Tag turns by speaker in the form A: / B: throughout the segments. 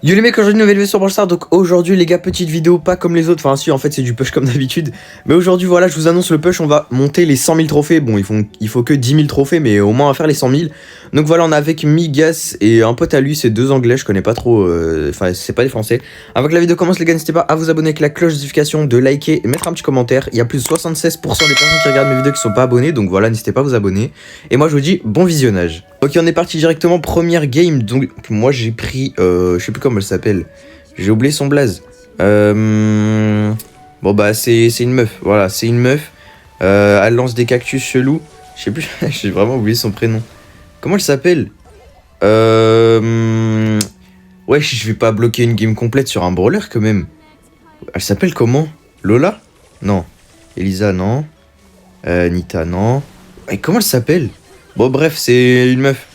A: Yo les mecs, aujourd'hui nouvelle vidéo sur Brawl Stars. Donc aujourd'hui les gars, petite vidéo pas comme les autres. Enfin si, en fait c'est du push comme d'habitude. Mais aujourd'hui voilà, je vous annonce le push. On va monter les 100 000 trophées. Bon, il faut que 10 000 trophées, mais au moins on va faire les 100 000. Donc voilà, on est avec Migas et un pote à lui. C'est deux anglais, je connais pas trop. Enfin c'est pas des français. Avant que la vidéo commence les gars, n'hésitez pas à vous abonner avec la cloche de notification, de liker et mettre un petit commentaire. Il y a plus de 76% des personnes qui regardent mes vidéos qui sont pas abonnées. Donc voilà, n'hésitez pas à vous abonner. Et moi je vous dis bon visionnage. Ok, on est parti directement, première game. Donc moi j'ai pris, je sais plus comment elle s'appelle. J'ai oublié son blaze. Bon bah c'est une meuf. Voilà, c'est une meuf. Elle lance des cactus chelous. Je sais plus, j'ai vraiment oublié son prénom. Comment elle s'appelle? Ouais, je vais pas bloquer une game complète sur un brawler quand même. Elle s'appelle comment? Lola? Non. Elisa, non. Nita, non. Et comment elle s'appelle? Bon bref, c'est une meuf.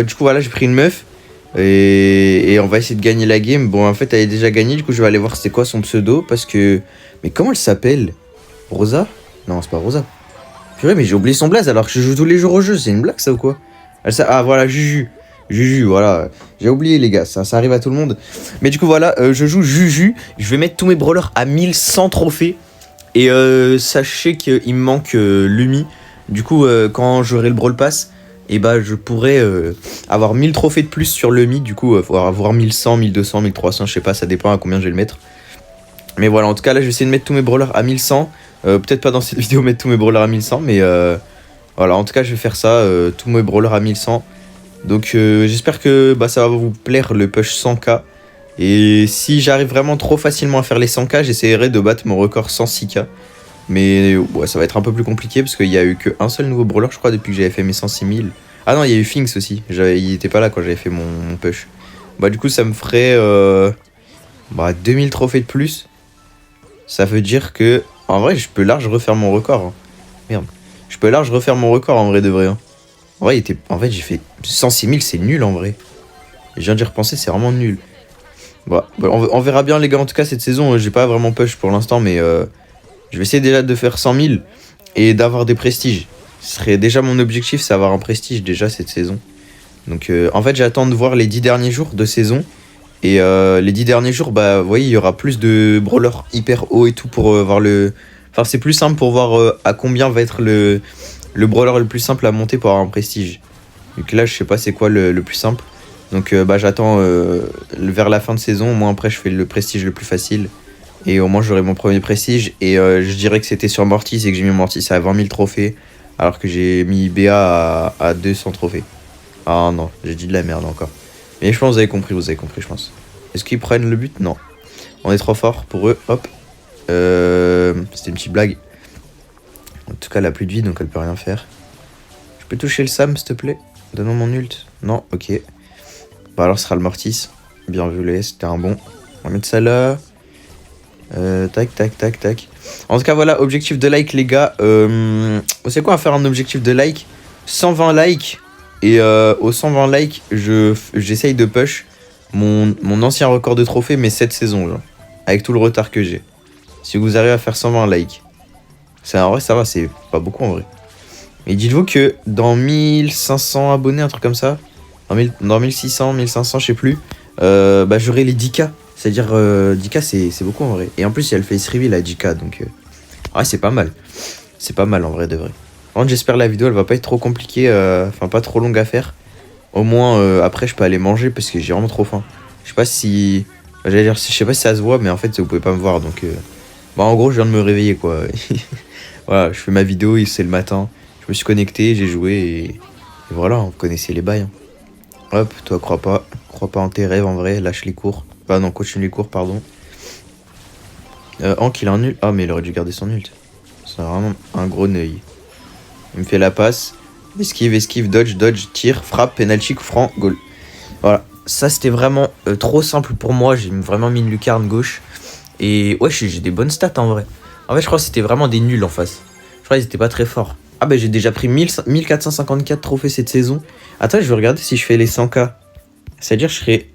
A: Du coup voilà, j'ai pris une meuf. Et on va essayer de gagner la game. Bon, en fait, elle est déjà gagnée. Du coup, je vais aller voir c'est quoi son pseudo. Parce que... Mais comment elle s'appelle? Rosa? Non, c'est pas Rosa. Purée, mais j'ai oublié son blaze alors que je joue tous les jours au jeu. C'est une blague, ça, ou quoi? Ah, voilà, Juju. Juju, voilà. J'ai oublié, les gars. Ça arrive à tout le monde. Mais du coup, voilà, je joue Juju. Je vais mettre tous mes brawlers à 1100 trophées. Et sachez qu'il me manque Lumi. Du coup, quand j'aurai le Brawl Pass... Et bah je pourrais avoir 1000 trophées de plus sur le Mi, du coup avoir 1100, 1200, 1300, je sais pas, ça dépend à combien je vais le mettre. Mais voilà, en tout cas là je vais essayer de mettre tous mes brawlers à 1100, peut-être pas dans cette vidéo mettre tous mes brawlers à 1100, mais voilà, en tout cas je vais faire ça, tous mes brawlers à 1100. Donc j'espère que bah, ça va vous plaire le push 100k. Et si j'arrive vraiment trop facilement à faire les 100k, j'essaierai de battre mon record 106k. Mais ouais, ça va être un peu plus compliqué parce qu'il y a eu qu'un seul nouveau brawler, je crois, depuis que j'avais fait mes 106 000. Ah non, il y a eu Finks aussi. Il était pas là quand j'avais fait mon push. Bah, du coup, ça me ferait 2000 trophées de plus. Ça veut dire que, en vrai, je peux large refaire mon record. Hein. Merde. Je peux large refaire mon record en vrai de vrai. Hein. En vrai, en fait, j'ai fait 106 000, c'est nul en vrai. Je viens d'y repenser, c'est vraiment nul. Bon, on verra bien, les gars. En tout cas, cette saison, j'ai pas vraiment push pour l'instant, mais. Je vais essayer déjà de faire 100 000 et d'avoir des prestiges. Ce serait déjà mon objectif, c'est avoir un prestige déjà cette saison. Donc en fait j'attends de voir les 10 derniers jours de saison. Et les 10 derniers jours, bah vous voyez, il y aura plus de brawlers hyper haut et tout pour voir le... Enfin c'est plus simple pour voir à combien va être le brawler le plus simple à monter pour avoir un prestige. Donc là je sais pas c'est quoi le plus simple. Donc bah j'attends vers la fin de saison, au moins après je fais le prestige le plus facile. Et au moins j'aurai mon premier prestige. Et je dirais que c'était sur Mortis et que j'ai mis Mortis à 20 000 trophées. Alors que j'ai mis BA à 200 trophées. Ah non, j'ai dit de la merde encore. Mais je pense que vous avez compris, je pense. Est-ce qu'ils prennent le but? Non. On est trop fort pour eux. Hop. C'était une petite blague. En tout cas, elle a plus de vie donc elle peut rien faire. Je peux toucher le Sam s'il te plaît? Donne-moi mon ult. Non, ok. Bah alors ce sera le Mortis. Bien vu, c'était un bon. On va mettre ça là. Tac, tac, tac, tac. En tout cas, voilà, objectif de like, les gars. Vous savez quoi, on va faire un objectif de like 120 likes. Et aux 120 likes, j'essaye de push mon ancien record de trophée, mais cette saison, genre. Avec tout le retard que j'ai. Si vous arrivez à faire 120 likes. En vrai, ça va, c'est pas beaucoup en vrai. Mais dites-vous que dans 1500 abonnés, un truc comme ça, dans 1600, 1500, je sais plus, bah j'aurai les 10K. C'est-à-dire 10K c'est beaucoup en vrai. Et en plus il y a le face reveal à 10K donc ouais c'est pas mal. C'est pas mal en vrai de vrai. J'espère la vidéo elle va pas être trop compliquée, enfin pas trop longue à faire. Au moins après je peux aller manger parce que j'ai vraiment trop faim. Je sais pas si... J'allais dire, je sais pas si ça se voit mais en fait vous pouvez pas me voir donc... Bah en gros je viens de me réveiller quoi. Voilà, je fais ma vidéo, c'est le matin. Je me suis connecté, j'ai joué et voilà, vous connaissez les bails. Hein. Hop, toi crois pas en tes rêves en vrai, lâche les cours. Bah non, continue les cours, pardon. Hank, il a un nul. Ah, mais il aurait dû garder son ult. C'est vraiment un gros neuil. Il me fait la passe. Esquive, dodge, tire, frappe, penalty, coup franc, goal. Voilà. Ça, c'était vraiment trop simple pour moi. J'ai vraiment mis une lucarne gauche. Et ouais, j'ai des bonnes stats en vrai. En fait, je crois que c'était vraiment des nuls en face. Je crois qu'ils étaient pas très forts. Ah, bah j'ai déjà pris 1454 trophées cette saison. Attends, je vais regarder si je fais les 100k. C'est-à-dire, je serais...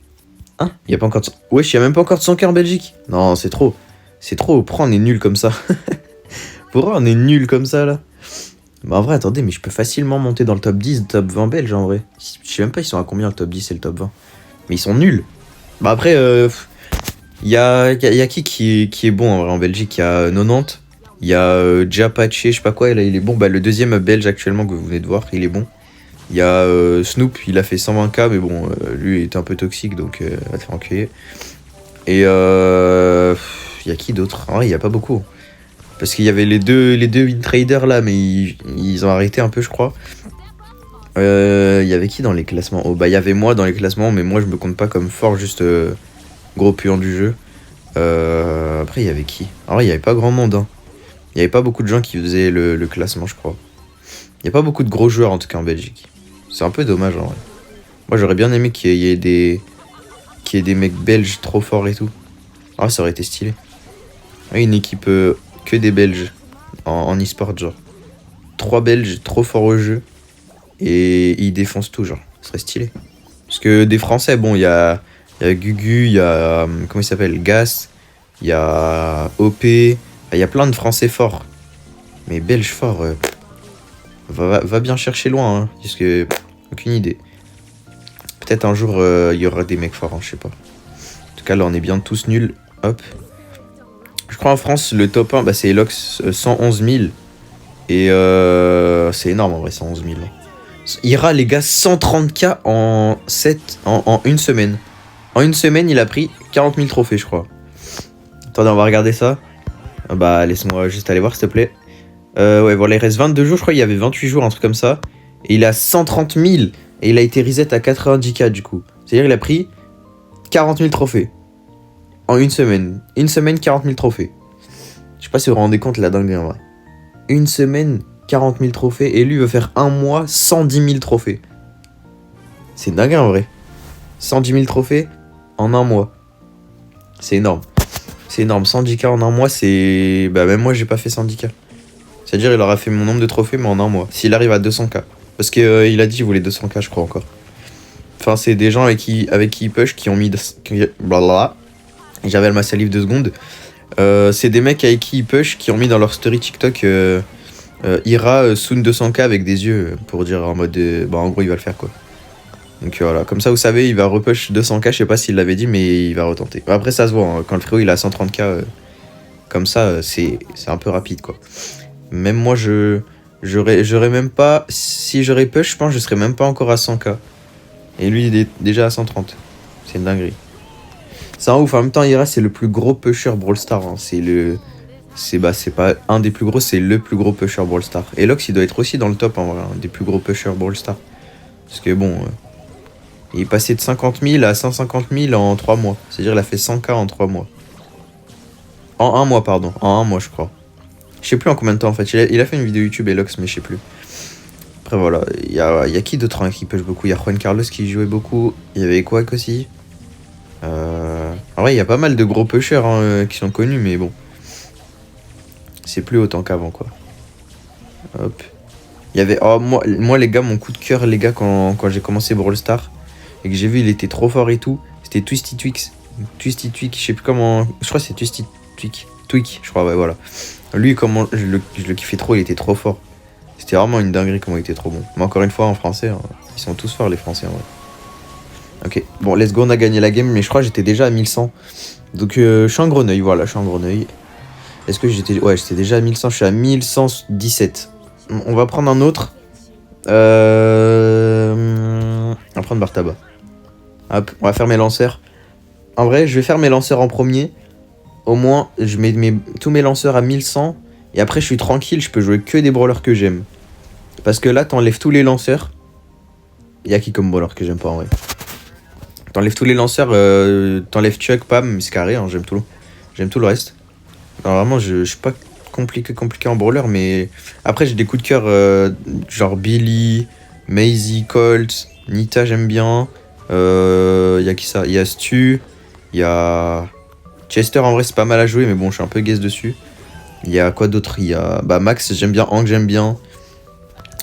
A: Hein, y a pas encore de... Wesh, y a même pas encore de 100k en Belgique. Non, c'est trop. C'est trop. Pourquoi on est nul comme ça? Pourquoi on est nul comme ça, là? Bah en vrai, attendez, mais je peux facilement monter dans le top 10, top 20 belge, en vrai. Je sais même pas ils sont à combien le top 10 et le top 20. Mais ils sont nuls. Bah après, y a qui est bon en vrai en Belgique. Il y a 90, il y a Japache, je sais pas quoi, là, il est bon. Bah, le deuxième belge actuellement que vous venez de voir, il est bon. Il y a Snoop, il a fait 120K, mais bon, lui il était un peu toxique, donc va te faire encueillir. Et il y a qui d'autre? En vrai, il y a pas beaucoup. Parce qu'il y avait les deux win traders là, mais ils ont arrêté un peu, je crois. Il y avait qui dans les classements? Oh, bah, il y avait moi dans les classements, mais moi je me compte pas comme fort, juste gros puant du jeu. Après, il y avait qui? En vrai, il y avait pas grand monde, hein. Il y avait pas beaucoup de gens qui faisaient le classement, je crois. Il y a pas beaucoup de gros joueurs en tout cas en Belgique. C'est un peu dommage en vrai. Moi, j'aurais bien aimé qu'il y ait des mecs belges trop forts et tout. Ah, ça aurait été stylé. Ouais, une équipe que des Belges en e-sport, genre. 3 Belges trop forts au jeu et ils défoncent tout, genre. Ce serait stylé. Parce que des Français, bon, il y a Gugu, il y a. Comment il s'appelle? Gas, il y a OP, il y a plein de Français forts. Mais Belges forts, va bien chercher loin, hein, parce que. Aucune idée. Peut-être un jour, il y aura des mecs forts, hein, je sais pas. En tout cas, là, on est bien tous nuls. Hop. Je crois en France, le top 1, bah, c'est Elox, 111 000. Et c'est énorme en vrai, 111 000. Ira, les gars, 130K en une semaine. En une semaine, il a pris 40 000 trophées, je crois. Attendez, on va regarder ça. Bah, laisse-moi juste aller voir, s'il te plaît. Ouais, voilà, il reste 22 jours, je crois, il y avait 28 jours, un truc comme ça. Et il a 130 000. Et il a été reset à 90K, du coup. C'est-à-dire, il a pris 40 000 trophées. En une semaine. Une semaine, 40 000 trophées. Je sais pas si vous vous rendez compte la dinguerie, en vrai. Une semaine, 40 000 trophées. Et lui, il veut faire un mois, 110 000 trophées. C'est dingue, en vrai. 110 000 trophées en un mois. C'est énorme. C'est énorme. 110K en un mois, c'est... Bah, même moi, j'ai pas fait 110K. C'est-à-dire, il aura fait mon nombre de trophées, mais en un mois. S'il arrive à 200K. Parce qu'il a dit qu'il voulait 200K, je crois, encore. Enfin, c'est des gens avec qui il push qui ont mis... Blablabla. J'avais ma salive 2 secondes. C'est des mecs avec qui il push qui ont mis dans leur story TikTok Ira soon 200K avec des yeux pour dire en mode bah en gros il va le faire quoi. Donc voilà, comme ça vous savez il va repush 200K, je sais pas s'il l'avait dit mais il va retenter. Après ça se voit hein, quand le frérot il a 130K comme ça c'est un peu rapide quoi. Même moi j'aurais même pas, si j'aurais push je pense que je serais même pas encore à 100K. Et lui il est déjà à 130. C'est une dinguerie. C'est un ouf, en même temps Ira c'est le plus gros pusher Brawl Stars, hein. C'est pas un des plus gros, c'est le plus gros pusher Brawl Stars. Et Lox il doit être aussi dans le top en vrai, hein, des plus gros pushers Brawl Stars. Parce que bon, il est passé de 50 000 à 150 000 en 3 mois. C'est-à-dire il a fait 100K en 3 mois. En un mois pardon, en un mois je crois. Je sais plus en combien de temps en fait, il a fait une vidéo YouTube Elox mais je sais plus. Après voilà, il y a qui d'autre hein, qui push beaucoup? Il y a Juan Carlos qui jouait beaucoup, il y avait Quack aussi. En vrai, il y a pas mal de gros pushers hein, qui sont connus, mais bon. C'est plus autant qu'avant, quoi. Hop. Il y avait... Oh, moi, les gars, mon coup de cœur, les gars, quand j'ai commencé Brawl Stars, et que j'ai vu, il était trop fort et tout, c'était Twisty Twix. Twisty Twix, je sais plus comment... Je crois que c'est Twisty Twix. Twig, je crois, ouais, voilà. Lui, comment je le kiffais trop, il était trop fort. C'était vraiment une dinguerie comment il était trop bon. Mais encore une fois, en français, hein, ils sont tous forts, les Français, en vrai. Ok, bon, let's go, on a gagné la game, mais je crois que j'étais déjà à 1100. Donc, je suis en Greneuil, voilà, je suis en Greneuil. Est-ce que j'étais... Ouais, j'étais déjà à 1100, je suis à 1117. On va prendre un autre. On va prendre Bartaba. Hop, on va faire mes lanceurs. En vrai, je vais faire mes lanceurs en premier. Au moins, je mets tous mes lanceurs à 1100. Et après, je suis tranquille, je peux jouer que des brawlers que j'aime. Parce que là, t'enlèves tous les lanceurs. Il y a qui comme brawler que j'aime pas en vrai? T'enlèves tous les lanceurs, t'enlèves Chuck, Pam, c'est carré, hein, j'aime tout le reste. Alors vraiment, je suis pas compliqué en brawler, mais après j'ai des coups de cœur genre Billy, Maisie, Colt, Nita j'aime bien. Y a qui ça? Il y a Stu, il y a Chester en vrai c'est pas mal à jouer, mais bon je suis un peu guess dessus. Il y a quoi d'autre? Il y a bah Max j'aime bien, Hank j'aime bien.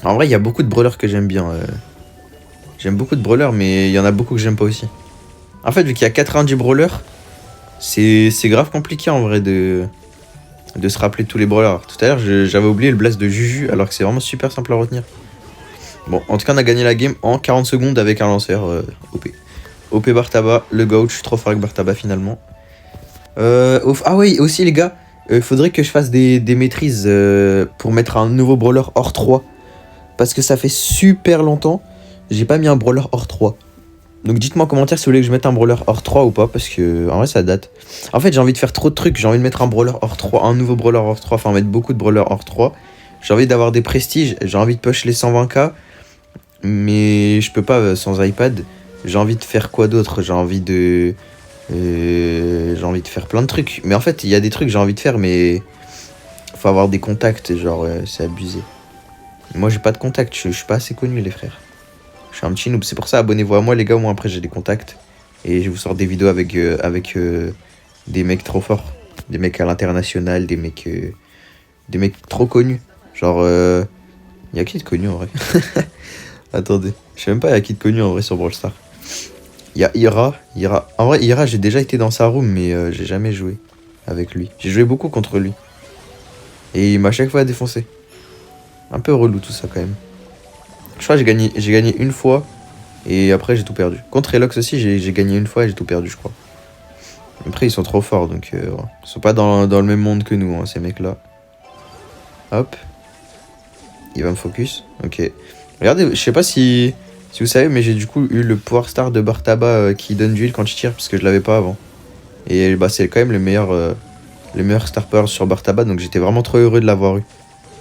A: En vrai il y a beaucoup de brawlers que j'aime bien. J'aime beaucoup de brawlers, mais il y en a beaucoup que j'aime pas aussi. En fait, vu qu'il y a 90 brawlers, c'est grave compliqué en vrai de se rappeler de tous les brawlers. Tout à l'heure, j'avais oublié le blast de Juju, alors que c'est vraiment super simple à retenir. Bon, en tout cas, on a gagné la game en 40 secondes avec un lanceur OP. OP Bartaba, le GOAT, je suis trop fort avec Bartaba finalement. Ah oui, aussi les gars, faudrait que je fasse des maîtrises pour mettre un nouveau brawler hors 3. Parce que ça fait super longtemps, j'ai pas mis un brawler hors 3. Donc dites-moi en commentaire si vous voulez que je mette un brawler hors 3 ou pas, parce que en vrai ça date. En fait j'ai envie de faire trop de trucs, j'ai envie de mettre un brawler hors 3, un nouveau brawler hors 3, enfin mettre beaucoup de brawlers hors 3. J'ai envie d'avoir des prestiges, j'ai envie de push les 120k, mais je peux pas sans iPad. J'ai envie de faire quoi d'autre? J'ai envie de faire plein de trucs. Mais en fait il y a des trucs que j'ai envie de faire, mais faut avoir des contacts, genre c'est abusé. Moi j'ai pas de contact, je suis pas assez connu les frères. Je suis un petit noob, c'est pour ça abonnez-vous à moi les gars, moi après j'ai des contacts. Et je vous sors des vidéos avec des mecs trop forts. Des mecs à l'international, des mecs trop connus. Genre, y a qui de connu en vrai? Attendez, je sais même pas y a qui de connu en vrai sur Brawl Stars. Y a Ira. En vrai Ira j'ai déjà été dans sa room mais j'ai jamais joué avec lui. J'ai joué beaucoup contre lui. Et il m'a chaque fois défoncé. Un peu relou tout ça quand même. Je crois que j'ai gagné une fois et après j'ai tout perdu. Contre Elox aussi j'ai gagné une fois et j'ai tout perdu je crois. Après ils sont trop forts donc ils sont pas dans le même monde que nous hein, ces mecs là. Hop. Il va me focus. Ok. Regardez, je sais pas si vous savez mais j'ai du coup eu le pouvoir star de Bartaba qui donne du heal quand je tire parce que je l'avais pas avant. Et bah c'est quand même le meilleur star power sur Bartaba donc j'étais vraiment trop heureux de l'avoir eu.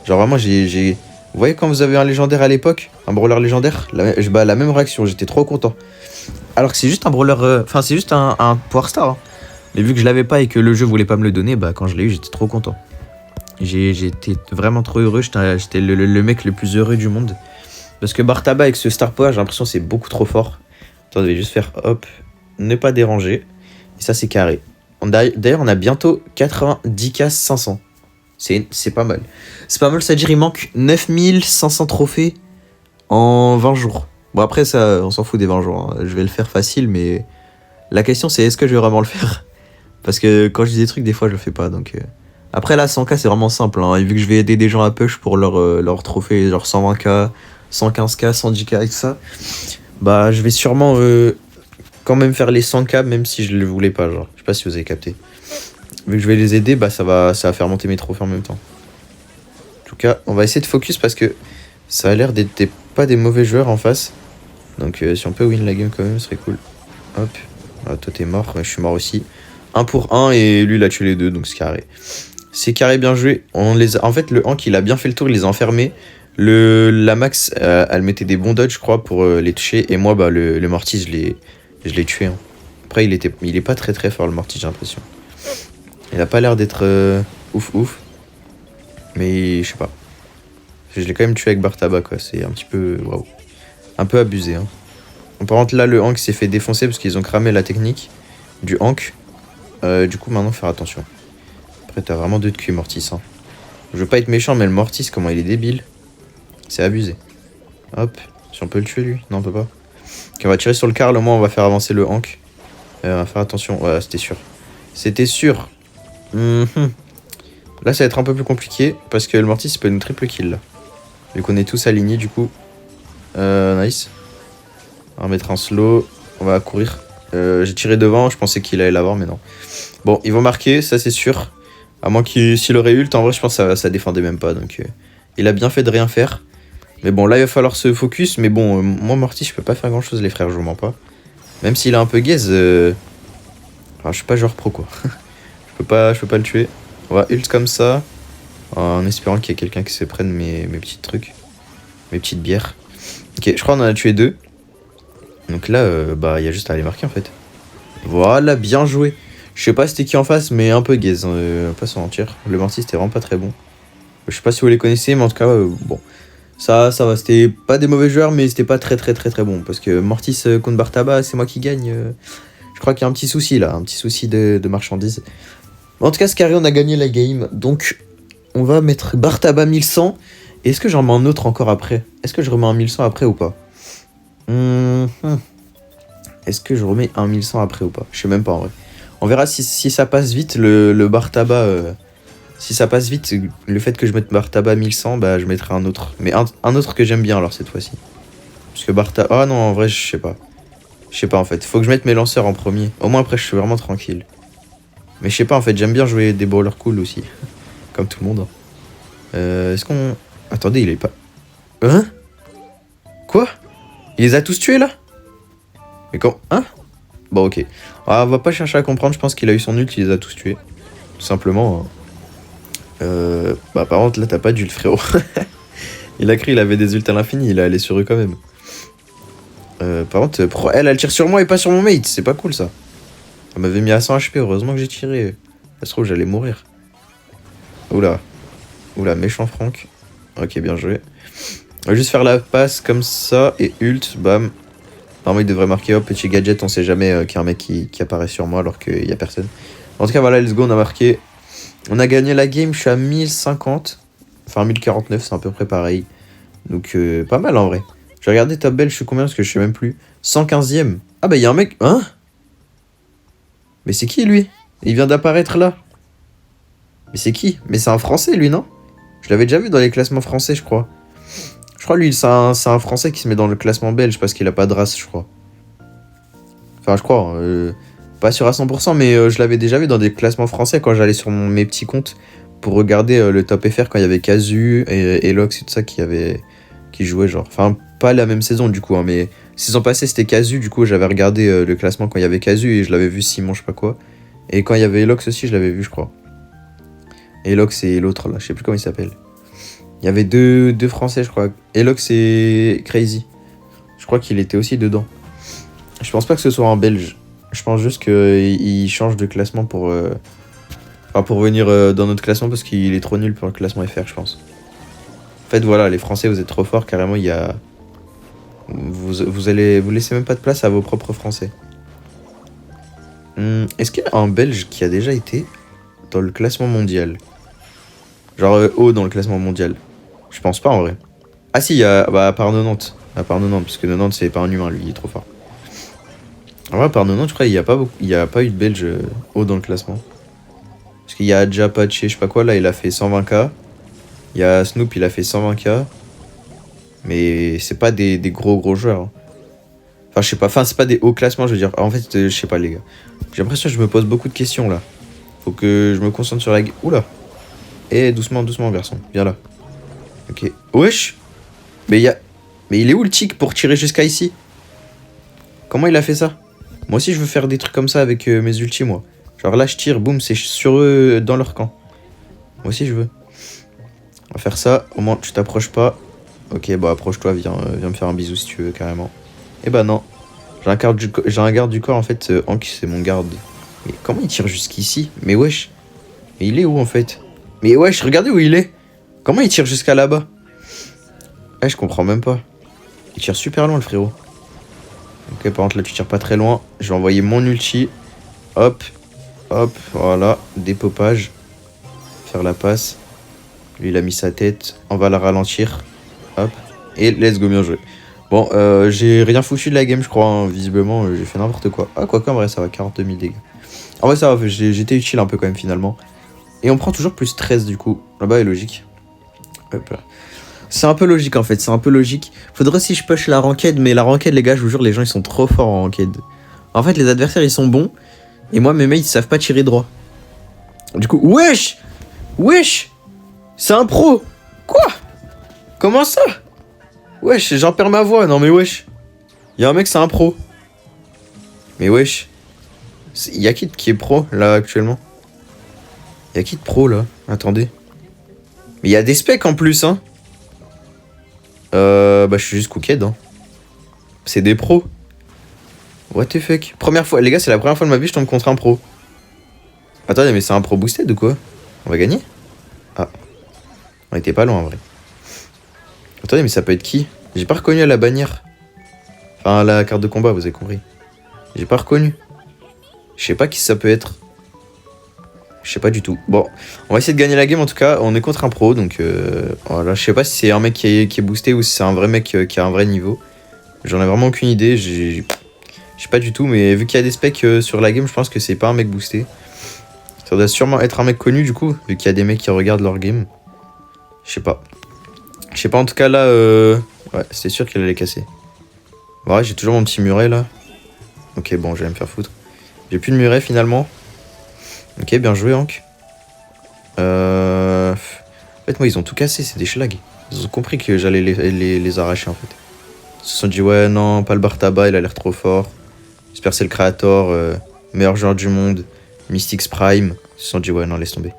A: Genre vraiment j'ai... Vous voyez quand vous avez un légendaire à l'époque, un brawler légendaire, la même réaction, j'étais trop content. Alors que c'est juste un brawler, enfin c'est juste un pouvoir star. Hein. Mais vu que je l'avais pas et que le jeu voulait pas me le donner, bah quand je l'ai eu j'étais trop content. J'étais vraiment trop heureux, j'étais le mec le plus heureux du monde. Parce que Bartaba avec ce star power, j'ai l'impression que c'est beaucoup trop fort. Attends, je vais juste faire hop, ne pas déranger. Et ça c'est carré. D'ailleurs on a bientôt 90k 500. C'est pas mal. C'est pas mal, c'est-à-dire il manque 9500 trophées en 20 jours. Bon après ça, on s'en fout des 20 jours. Hein. Je vais le faire facile, mais la question c'est est-ce que je vais vraiment le faire? Parce que quand je dis des trucs, des fois je le fais pas. Donc après là, 100k c'est vraiment simple. Hein. Et vu que je vais aider des gens à push pour leur trophée, genre 120k, 115k, 110k et tout ça, bah je vais sûrement quand même faire les 100k même si je le voulais pas. Genre, je sais pas si vous avez capté. Vu que je vais les aider, bah ça va faire monter mes trophées en même temps. En tout cas, on va essayer de focus parce que ça a l'air d'être pas des mauvais joueurs en face. Donc si on peut win la game quand même, ce serait cool. Hop. Ah, toi t'es mort, je suis mort aussi. 1 pour 1 et lui il a tué les deux, donc c'est carré. C'est carré, bien joué. En fait, le Hank il a bien fait le tour, il les a enfermés. La Max, elle mettait des bons dodges, je crois, pour les toucher. Et moi, bah, le Mortis, je l'ai tué. Hein. Après, il est pas très très fort le Mortis, j'ai l'impression. Il a pas l'air d'être ouf. Mais je sais pas. Je l'ai quand même tué avec Bartaba quoi. C'est un petit peu... Waouh. Un peu abusé. Hein. Par contre là le Hank s'est fait défoncer parce qu'ils ont cramé la technique du Hank. Du coup maintenant faire attention. Après t'as vraiment deux de cul Mortis. Hein. Je veux pas être méchant mais le Mortis comment il est débile. C'est abusé. Hop. Si on peut le tuer lui. Non on peut pas. Ok, on va tirer sur le Karl au moins on va faire avancer le Hank. On va faire attention. Ouais c'était sûr. C'était sûr. Là ça va être un peu plus compliqué parce que le Mortis il peut nous triple kill là. Vu qu'on est tous alignés du coup. Nice. On va mettre un slow. On va courir. J'ai tiré devant, je pensais qu'il allait l'avoir mais non. Bon ils vont marquer, ça c'est sûr. À moins s'il aurait ult, en vrai je pense que ça défendait même pas. Donc il a bien fait de rien faire. Mais bon là il va falloir se focus. Mais bon moi Mortis je peux pas faire grand chose les frères, je vous mens pas. Même s'il est un peu gaze. Enfin, je suis pas joueur pro quoi. je peux pas le tuer. On va ult comme ça. En espérant qu'il y ait quelqu'un qui se prenne mes petits trucs. Mes petites bières. Ok, je crois qu'on en a tué 2. Donc là, bah, il y a juste à aller marquer en fait. Voilà, bien joué. Je sais pas c'était qui en face, mais un peu gaze. Pas s'en mentir. Le Mortis c'était vraiment pas très bon. Je sais pas si vous les connaissez, mais en tout cas, bon. Ça va. C'était pas des mauvais joueurs, mais c'était pas très bon. Parce que Mortis contre Bartaba, c'est moi qui gagne. Je crois qu'il y a un petit souci là. Un petit souci de marchandises. En tout cas, ce carré, on a gagné la game. Donc, on va mettre Bartaba 1100. Et est-ce que j'en mets un autre encore après? Est-ce que je remets un 1100 après ou pas? Est-ce que je remets un 1100 après ou pas? Je sais même pas en vrai. On verra si ça passe vite le Bartaba. Si ça passe vite, le fait que je mette Bartaba 1100, bah je mettrai un autre. Mais un autre que j'aime bien alors cette fois-ci. Parce que Bartaba... Ah non, en vrai, je sais pas. Je sais pas en fait, faut que je mette mes lanceurs en premier. Au moins après je suis vraiment tranquille. Mais je sais pas en fait, j'aime bien jouer des brawlers cool aussi. Comme tout le monde. Est-ce qu'on... Attendez, il est pas... Hein? Quoi? Il les a tous tués là? Mais quand... Hein? Bon ok. Ah, on va pas chercher à comprendre, je pense qu'il a eu son ult, il les a tous tués. Tout simplement. Bah par contre là t'as pas d'ult frérot. Il a cru il avait des ults à l'infini, il est allé sur eux quand même. Par contre, elle tire sur moi et pas sur mon mate, c'est pas cool ça. Elle m'avait mis à 100 HP, heureusement que j'ai tiré. Ça se trouve j'allais mourir. Oula. Oula, méchant Franck. Ok, bien joué. On va juste faire la passe comme ça et ult, bam. Normalement il devrait marquer, hop, petit gadget, on sait jamais qu'il y a un mec qui apparaît sur moi alors qu'il y a personne. En tout cas voilà, let's go, on a marqué. On a gagné la game, je suis à 1050. Enfin 1049, c'est à peu près pareil. Donc pas mal en vrai. J'ai regardé top belle, je suis combien parce que je sais même plus. 115ème. Ah bah il y a un mec... Hein? Mais c'est qui lui? Il vient d'apparaître là. Mais c'est qui? Mais c'est un français lui, non? Je l'avais déjà vu dans les classements français, je crois. Je crois lui, c'est un français qui se met dans le classement belge parce qu'il a pas de race, je crois. Enfin je crois. Pas sûr à 100%, mais je l'avais déjà vu dans des classements français quand j'allais sur mes petits comptes pour regarder le top FR quand il y avait Casu et Elox et tout ça qui jouaient genre. Enfin pas la même saison du coup, hein, mais saison passée c'était Casu, du coup j'avais regardé le classement quand il y avait Casu et je l'avais vu Simon je sais pas quoi. Et quand il y avait Elox aussi je l'avais vu je crois. Elox et l'autre là, je sais plus comment il s'appelle. Il y avait deux français je crois. Elox et Crazy. Je crois qu'il était aussi dedans. Je pense pas que ce soit un belge. Je pense juste qu'il change de classement pour venir dans notre classement parce qu'il est trop nul pour le classement FR, je pense. En fait, voilà, les Français, vous êtes trop forts, carrément, il y a... Vous laissez même pas de place à vos propres Français. Est-ce qu'il y a un Belge qui a déjà été dans le classement mondial? Genre haut dans le classement mondial? Je pense pas, en vrai. Ah si, il y a... Bah, à part 90. À part 90, parce que 90, c'est pas un humain, lui, il est trop fort. En vrai, à part 90, je crois qu'il y a pas eu de Belge haut dans le classement. Parce qu'il y a déjà Patch, je sais pas quoi, là, il a fait 120k. Il y a Snoop, il a fait 120k. Mais c'est pas des gros joueurs. Hein. Enfin, je sais pas. Enfin, c'est pas des hauts classements, je veux dire. En fait, je sais pas, les gars. J'ai l'impression que je me pose beaucoup de questions, là. Faut que je me concentre sur la... Oula. Eh, doucement, doucement, garçon. Viens là. Ok. Wesh. Mais il est où le tic pour tirer jusqu'à ici? Comment il a fait ça? Moi aussi, je veux faire des trucs comme ça avec mes ultis, moi. Genre là, je tire, boum, c'est sur eux, dans leur camp. Moi aussi, je veux. On va faire ça. Au moins, tu t'approches pas. Ok, bon, approche-toi, viens me faire un bisou si tu veux, carrément. Eh bah non. J'ai un garde du corps, en fait. Hank, c'est mon garde. Mais comment il tire jusqu'ici? Mais wesh. Mais il est où, en fait? Mais wesh, regardez où il est. Comment il tire jusqu'à là-bas? Ouais, je comprends même pas. Il tire super loin, le frérot. Ok, par contre, là, tu tires pas très loin. Je vais envoyer mon ulti. Hop. Hop, voilà. Dépopage. Faire la passe. Lui, il a mis sa tête. On va la ralentir. Hop. Et let's go, bien joué. Bon, j'ai rien foutu de la game, je crois. Hein. Visiblement, j'ai fait n'importe quoi. Ah, quoi qu'en vrai, ça va. 42 000 dégâts. En vrai, ça va. J'étais utile un peu quand même, finalement. Et on prend toujours plus 13, du coup. Là-bas est logique. Hop là. C'est un peu logique, en fait. C'est un peu logique. Faudrait aussi que je push la ranked. Mais la ranked, les gars, je vous jure, les gens, ils sont trop forts en ranked. En fait, les adversaires, ils sont bons. Et moi, mes mates, ils savent pas tirer droit. Du coup, wesh! Wesh! C'est un pro! Quoi? Comment ça? Wesh, j'en perds ma voix. Non mais wesh. Y'a un mec, c'est un pro. Mais wesh. Y'a qui est pro, là, actuellement? Y'a qui de pro, là? Attendez. Mais y'a des specs, en plus, hein. Bah, je suis juste cooked, hein. C'est des pros. What the fuck? Première fois, les gars, c'est la première fois de ma vie que je tombe contre un pro. Attendez, mais c'est un pro boosted ou quoi? On va gagner? Ah. On était pas loin, en vrai. Attendez, mais ça peut être qui? J'ai pas reconnu à la bannière. Enfin, à la carte de combat, vous avez compris. J'ai pas reconnu. Je sais pas qui ça peut être. Je sais pas du tout. Bon, on va essayer de gagner la game en tout cas. On est contre un pro, donc voilà. Je sais pas si c'est un mec qui est boosté ou si c'est un vrai mec qui a un vrai niveau. J'en ai vraiment aucune idée. Je sais pas du tout, mais vu qu'il y a des specs sur la game, je pense que c'est pas un mec boosté. Ça doit sûrement être un mec connu du coup, vu qu'il y a des mecs qui regardent leur game. Je sais pas. Je sais pas, en tout cas là, ouais, c'était sûr qu'il allait casser. Ouais, j'ai toujours mon petit muret là. Ok, bon, je vais me faire foutre. J'ai plus de muret finalement. Ok, bien joué, Hank. En fait, moi, ils ont tout cassé, c'est des schlags. Ils ont compris que j'allais les arracher, en fait. Ils se sont dit, ouais, non, pas le Bartaba, il a l'air trop fort. J'espère que c'est le Creator, meilleur joueur du monde, Mystics Prime. Ils se sont dit, ouais, non, laisse tomber.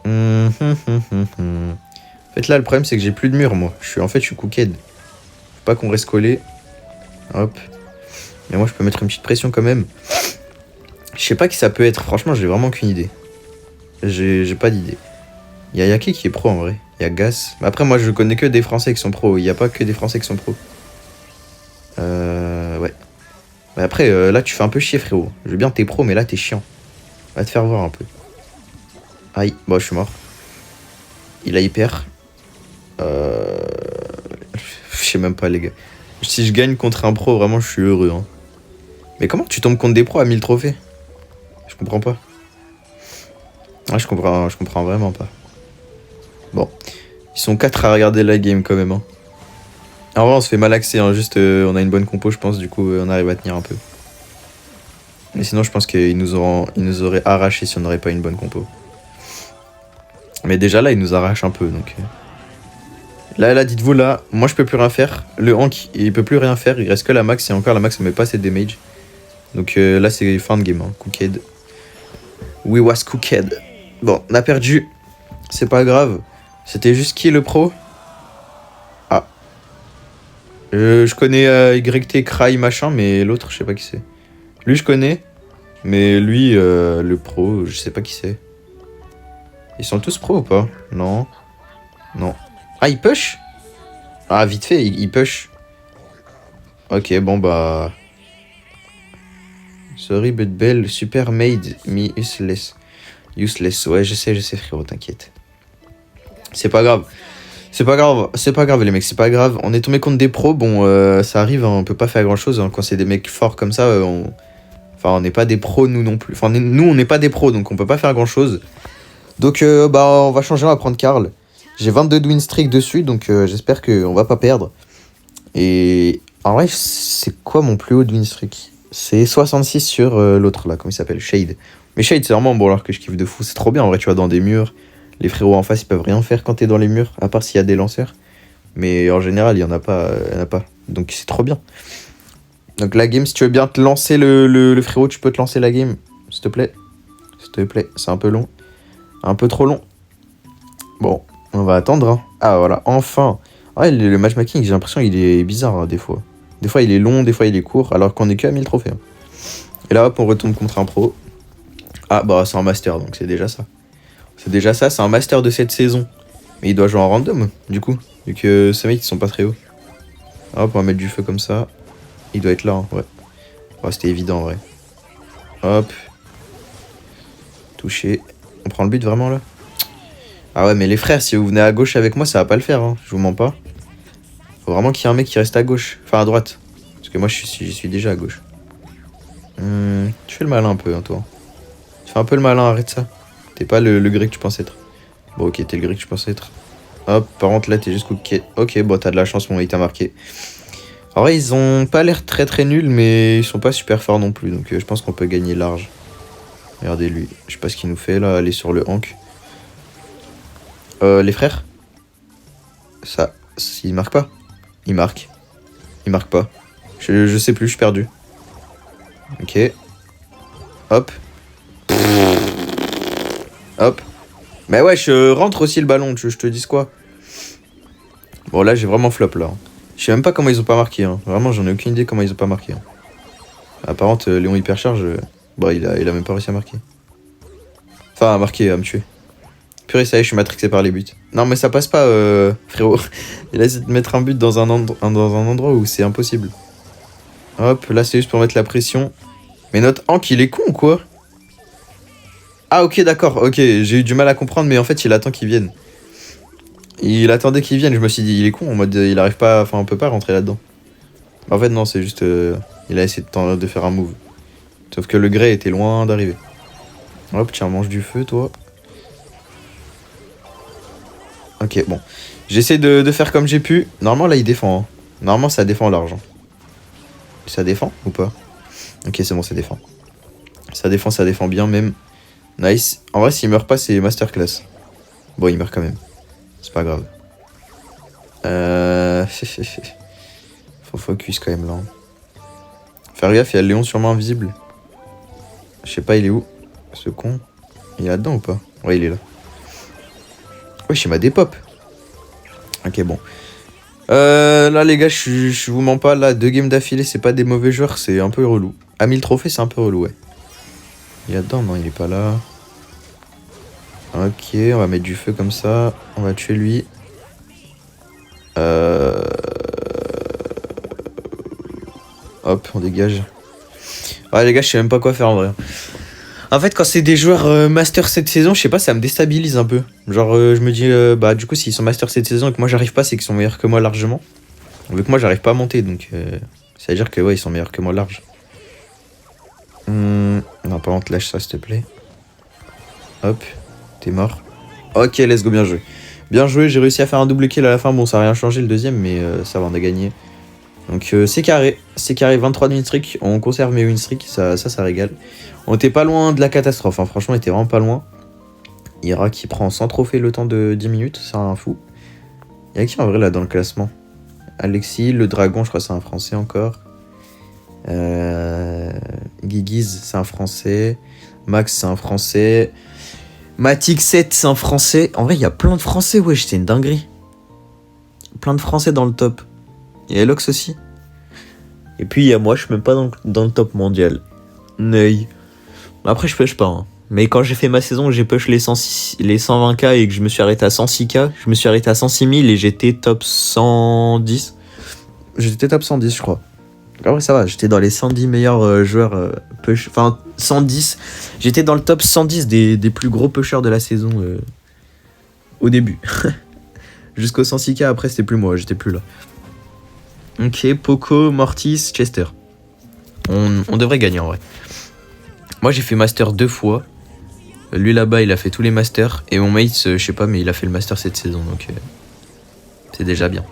A: En fait, là, le problème, c'est que j'ai plus de mur, moi. En fait, je suis cooked. Faut pas qu'on reste collé. Hop. Mais moi, je peux mettre une petite pression quand même. Je sais pas qui ça peut être. Franchement, j'ai vraiment aucune idée. J'ai pas d'idée. Y a qui est pro en vrai? Y a Gas. Mais après, moi, je connais que des Français qui sont pros. Y a pas que des Français qui sont pros. Ouais. Mais après, là, tu fais un peu chier, frérot. Je veux bien que t'es pro, mais là, t'es chiant. Va te faire voir un peu. Aïe, bon, je suis mort. Il a hyper. Je sais même pas, les gars. Si je gagne contre un pro, vraiment, je suis heureux. Hein. Mais comment tu tombes contre des pros à 1000 trophées? Je comprends pas. Ouais, je comprends vraiment pas. Bon. Ils sont 4 à regarder la game quand même. Hein. En vrai, on se fait mal axer. Hein. Juste, on a une bonne compo, je pense. Du coup, on arrive à tenir un peu. Mais sinon, je pense qu'ils nous auraient arraché si on n'aurait pas une bonne compo. Mais déjà là, ils nous arrachent un peu. Donc, là, dites-vous là, moi je peux plus rien faire. Le Hank, il peut plus rien faire. Il reste que la max. Et encore, la max, ça met pas assez de damage. Donc là, c'est fin de game. Hein. Cooked. We was cooked. Bon, on a perdu. C'est pas grave. C'était juste qui le pro? Ah. Je connais YT Cry machin, mais l'autre, je sais pas qui c'est. Lui, je connais. Mais lui, le pro, je sais pas qui c'est. Ils sont tous pros ou pas? Non. Non. Ah, il push? Ah, vite fait, il push. Ok, bon bah... Sorry but Bell, super made me useless. Useless, ouais, je sais frérot, t'inquiète. C'est pas grave. C'est pas grave les mecs, c'est pas grave. On est tombé contre des pros, bon, ça arrive, hein, on peut pas faire grand chose. Hein, quand c'est des mecs forts comme ça, Enfin, on n'est pas des pros, nous non plus. Enfin, nous, on n'est pas des pros, donc on peut pas faire grand chose. Donc, bah, on va changer, on va prendre Karl. J'ai 22 de win streak dessus, donc j'espère qu'on va pas perdre. Et en vrai, c'est quoi mon plus haut de win streak? C'est 66 sur l'autre là, comment il s'appelle? Shade. Mais Shade, c'est vraiment un brawler que je kiffe de fou. C'est trop bien, en vrai, tu vois, dans des murs. Les frérots en face, ils peuvent rien faire quand t'es dans les murs, à part s'il y a des lanceurs. Mais en général, il y en a pas. Donc, c'est trop bien. Donc, la game, si tu veux bien te lancer le frérot, tu peux te lancer la game. S'il te plaît. S'il te plaît, c'est un peu long. Un peu trop long. Bon, on va attendre. Hein. Ah, voilà, enfin. Ouais, le matchmaking, j'ai l'impression qu'il est bizarre, hein, des fois. Des fois, il est long, des fois, il est court, alors qu'on est que à 1000 trophées. Hein. Et là, hop, on retombe contre un pro. Ah, bah, c'est un master, donc c'est déjà ça. C'est déjà ça, c'est un master de cette saison. Mais il doit jouer en random, du coup. Vu que ces mecs, ils sont pas très hauts. Hop, on va mettre du feu comme ça. Il doit être là, hein, ouais. Oh, c'était évident, en vrai. Hop. Touché. On prend le but, vraiment, là? Ah ouais, mais les frères, si vous venez à gauche avec moi, ça va pas le faire, hein. Je vous mens pas. Faut vraiment qu'il y ait un mec qui reste à gauche. Enfin, à droite. Parce que moi, je suis déjà à gauche. Tu fais le malin un peu, hein, toi. Tu fais un peu le malin, arrête ça. T'es pas le grec que tu penses être. Bon, ok, t'es le grec que tu penses être. Hop, par contre, là, t'es juste cooké. Ok, bon, t'as de la chance, mon il t'a marqué. En vrai, ils ont pas l'air très très nuls, mais ils sont pas super forts non plus. Donc, je pense qu'on peut gagner large. Regardez lui. Je sais pas ce qu'il nous fait, là. Aller sur le Hank. Les frères? Ça, il marque pas. Il marque. Il marque pas. Je sais plus, je suis perdu. Ok. Hop. Hop. Mais ouais, je rentre aussi le ballon, je te dis quoi. Bon, là, j'ai vraiment flop, là. Je sais même pas comment ils ont pas marqué. Hein. Vraiment, j'en ai aucune idée comment ils ont pas marqué. Hein. Apparemment, Léon Hypercharge, bon, il a même pas réussi à marquer. Enfin, à marquer, à me tuer. Purée, ça y est, je suis matrixé par les buts. Non, mais ça passe pas, frérot. Il a essayé de mettre un but dans un endroit où c'est impossible. Hop, là, c'est juste pour mettre la pression. Mais notre Hank, il est con ou quoi? Ah, ok, d'accord, ok. J'ai eu du mal à comprendre, mais en fait, il attend qu'ils viennent. Il attendait qu'ils viennent, je me suis dit, il est con, en mode, il arrive pas, enfin, on peut pas rentrer là-dedans. En fait, non, c'est juste, il a essayé de faire un move. Sauf que le grey était loin d'arriver. Hop, tiens, mange du feu, toi. Ok, bon. J'essaie de faire comme j'ai pu. Normalement, là, il défend. Hein. Normalement, ça défend large. Hein. Ça défend ou pas? Ok, c'est bon, ça défend. Ça défend bien même. Nice. En vrai, s'il meurt pas, c'est masterclass. Bon, il meurt quand même. C'est pas grave. Faut focus quand même là. Faire gaffe, il y a le lion sûrement invisible. Je sais pas, il est où? Ce con. Il est là-dedans ou pas? Ouais, il est là. Wesh, il m'a des pop. Ok, bon. Là, les gars, je vous mens pas. Là, 2 games d'affilée, c'est pas des mauvais joueurs. C'est un peu relou. À 1000 trophées, c'est un peu relou, ouais. Il est là-dedans? Non, il est pas là. Ok, on va mettre du feu comme ça. On va tuer lui. Hop, on dégage. Ouais, les gars, je sais même pas quoi faire en vrai. En fait, quand c'est des joueurs master cette saison, je sais pas, ça me déstabilise un peu. Genre, je me dis, bah, du coup, s'ils sont master cette saison et que moi j'arrive pas, c'est qu'ils sont meilleurs que moi largement. Vu que moi, j'arrive pas à monter, donc ça veut dire que, ouais, ils sont meilleurs que moi large. Non, par contre, lâche ça, s'il te plaît. Hop, t'es mort. Ok, let's go, bien joué. Bien joué, j'ai réussi à faire un double kill à la fin. Bon, ça a rien changé le deuxième, mais ça va, on a gagné. Donc c'est carré, 23 de win streak, on conserve mes win streak, ça régale. On était pas loin de la catastrophe, hein. Franchement on était vraiment pas loin. Ira qui prend 100 trophées le temps de 10 minutes, c'est un fou. Y'a qui en vrai là dans le classement? Alexis, le dragon je crois c'est un français encore. Guiguiz c'est un français. Max c'est un français. Matix7 c'est un français. En vrai il y a plein de français, ouais, c'était une dinguerie. Plein de français dans le top. Il y a Elox aussi. Et puis il y a moi, je suis même pas dans le top mondial. Neuil. Après je push pas. Hein. Mais quand j'ai fait ma saison, j'ai push les 120k et que je me suis arrêté à 106k, je me suis arrêté à 106 000 et j'étais top 110. J'étais top 110 je crois. Après ça va, j'étais dans les 110 meilleurs joueurs push. Enfin 110. J'étais dans le top 110 des plus gros pushers de la saison au début. Jusqu'au 106k après c'était plus moi, j'étais plus là. Ok, Poco, Mortis, Chester. On devrait gagner en vrai. Moi j'ai fait master 2 fois. Lui là-bas il a fait tous les masters. Et mon mate, je sais pas, mais il a fait le master cette saison. Donc c'est déjà bien.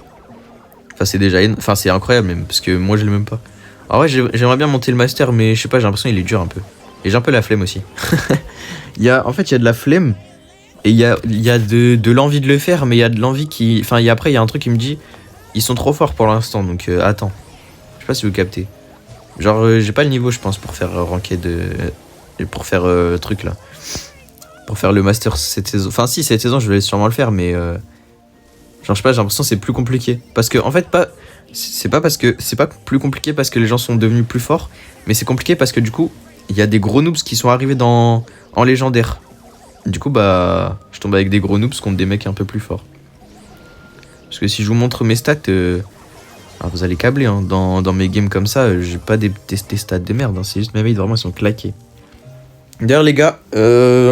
A: Enfin c'est incroyable même. Parce que moi je l'ai même pas. En vrai j'aimerais bien monter le master. Mais je sais pas, j'ai l'impression qu'il est dur un peu. Et j'ai un peu la flemme aussi. En fait il y a de la flemme. Et il y a de l'envie de le faire. Mais il y a de l'envie qui... Enfin après il y a un truc qui me dit... Ils sont trop forts pour l'instant, donc attends. Je sais pas si vous captez. Genre, j'ai pas le niveau, je pense, pour faire ranked pour faire truc là. Pour faire le master cette saison. Enfin, si, cette saison, je vais sûrement le faire, mais. Genre, je sais pas, j'ai l'impression que c'est plus compliqué. Parce que, en fait, c'est pas plus compliqué parce que les gens sont devenus plus forts, mais c'est compliqué parce que du coup, il y a des gros noobs qui sont arrivés en légendaire. Du coup, bah. Je tombe avec des gros noobs contre des mecs un peu plus forts. Parce que si je vous montre mes stats, vous allez câbler. Hein. Dans mes games comme ça, j'ai pas des stats de merde. Hein. C'est juste mes mails, vraiment, ils sont claqués. D'ailleurs, les gars,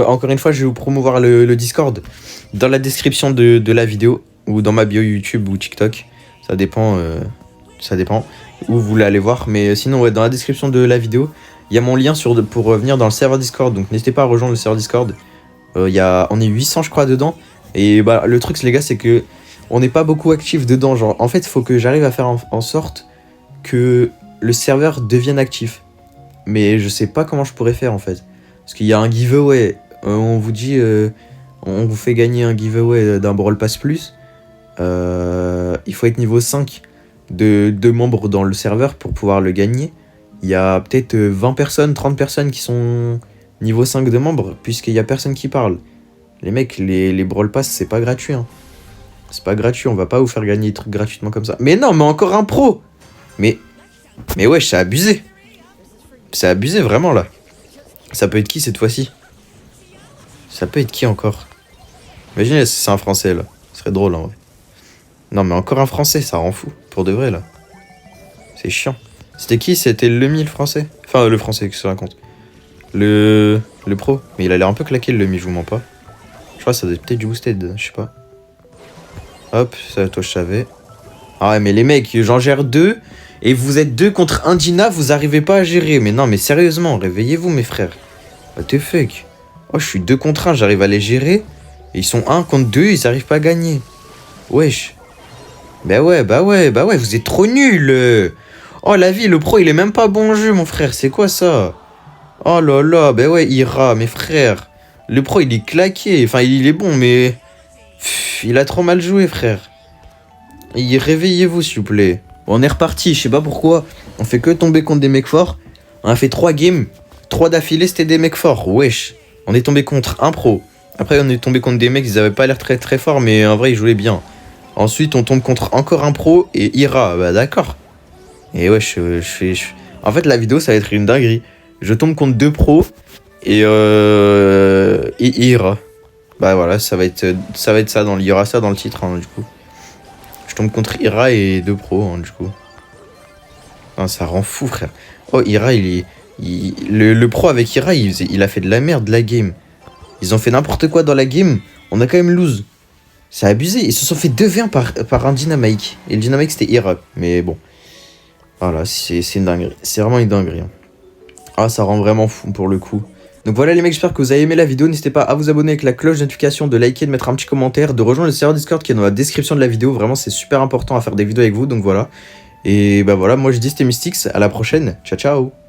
A: encore une fois, je vais vous promouvoir le Discord dans la description de la vidéo ou dans ma bio YouTube ou TikTok. Ça dépend où vous voulez aller voir. Mais sinon, ouais, dans la description de la vidéo, il y a mon lien pour venir dans le serveur Discord. Donc, n'hésitez pas à rejoindre le serveur Discord. On est 800, je crois, dedans. Et bah, le truc, les gars, c'est que on n'est pas beaucoup actif dedans. Genre, en fait, il faut que j'arrive à faire en sorte que le serveur devienne actif. Mais je sais pas comment je pourrais faire en fait. Parce qu'il y a un giveaway. On vous dit, on vous fait gagner un giveaway d'un Brawl Pass Plus. Il faut être niveau 5 de membres dans le serveur pour pouvoir le gagner. Il y a peut-être 20 personnes, 30 personnes qui sont niveau 5 de membres, puisqu'il y a personne qui parle. Les mecs, les Brawl Pass, c'est pas gratuit. Hein. C'est pas gratuit, on va pas vous faire gagner des trucs gratuitement comme ça. Mais non, mais encore un pro. Mais ouais, c'est abusé. C'est abusé vraiment là. Ça peut être qui cette fois-ci? Ça peut être qui encore? Imaginez si c'est un français là. Ce serait drôle en vrai. Non mais encore un français, ça rend fou. Pour de vrai là. C'est chiant. C'était qui? C'était le Mi, le français? Enfin le français, que je raconte. Le pro. Mais il a l'air un peu claqué le Mi, je vous mens pas. Je crois que ça doit être peut-être du boosted, je sais pas. Hop, ça toi je savais. Ah ouais mais les mecs, j'en gère 2. Et vous êtes 2 contre 1 Dina, vous arrivez pas à gérer. Mais non mais sérieusement, réveillez-vous mes frères. What the fuck? Oh je suis 2 contre 1, j'arrive à les gérer. Et ils sont 1 contre 2, ils arrivent pas à gagner. Wesh. Bah ouais, vous êtes trop nuls. Oh, la vie, le pro, il est même pas bon jeu, mon frère. C'est quoi ça? Oh là là, bah ouais, Ira, mes frères. Le pro, il est claqué. Enfin, il est bon, mais... Pff, il a trop mal joué, frère. Réveillez-vous, s'il vous plaît. Bon, on est reparti, je sais pas pourquoi. On fait que tomber contre des mecs forts. On a fait 3 games. 3 d'affilée, c'était des mecs forts. Wesh. On est tombé contre un pro. Après, on est tombé contre des mecs, ils avaient pas l'air très très forts, mais en vrai, ils jouaient bien. Ensuite, on tombe contre encore un pro et Ira. Bah, d'accord. Et ouais, en fait, la vidéo, ça va être une dinguerie. Je tombe contre 2 pros et Ira. Bah voilà, ça va être ça dans il y aura ça dans le titre, hein, du coup. Je tombe contre Ira et 2 pros, hein, du coup. Ah, ça rend fou, frère. Oh, Ira, le pro avec Ira, il a fait de la merde, la game. Ils ont fait n'importe quoi dans la game. On a quand même lose. C'est abusé. Ils se sont fait 2v1 par un Dynamite. Et le Dynamite, c'était Ira. Mais bon. Voilà, c'est une dinguerie. C'est vraiment une dinguerie. Hein. Ah, ça rend vraiment fou pour le coup. Donc voilà les mecs, j'espère que vous avez aimé la vidéo. N'hésitez pas à vous abonner avec la cloche de notification, de liker, de mettre un petit commentaire, de rejoindre le serveur Discord qui est dans la description de la vidéo. Vraiment, c'est super important à faire des vidéos avec vous. Donc voilà. Et bah voilà, moi je dis c'était Mystics. À la prochaine. Ciao, ciao.